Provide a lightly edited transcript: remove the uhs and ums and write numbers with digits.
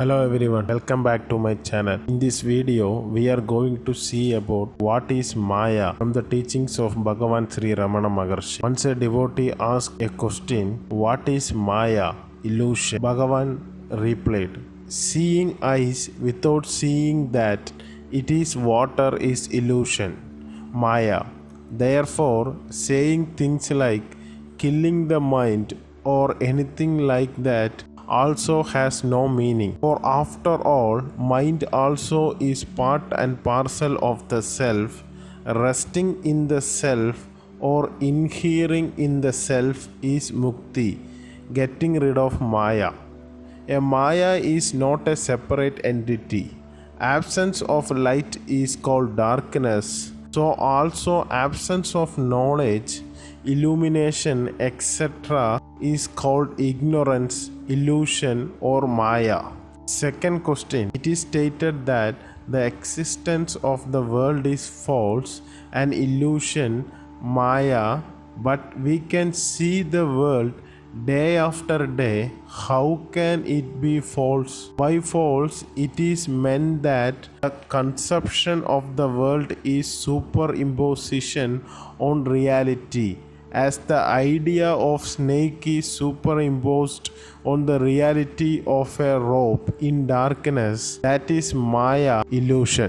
Hello everyone, welcome back to my channel. In this video, we are going to see about what is Maya from the teachings of Bhagavan Sri Ramana Maharshi. Once a devotee asked a question, what is Maya, illusion? Bhagavan replied, seeing eyes without seeing that it is water is illusion, Maya. Therefore, saying things like killing the mind or anything like that also has no meaning. For after all, mind also is part and parcel of the self. Resting in the self or inhering in the self is mukti, getting rid of Maya. A Maya is not a separate entity. Absence of light is called darkness. So also absence of knowledge, illumination, etc. is called ignorance, illusion or Maya. Second question. It is stated that the existence of the world is false, an illusion, Maya, but we can see the world day after day. How can it be false? By false, it is meant that the conception of the world is superimposition on reality, as the idea of snake is superimposed on the reality of a rope in darkness. That is Maya, illusion.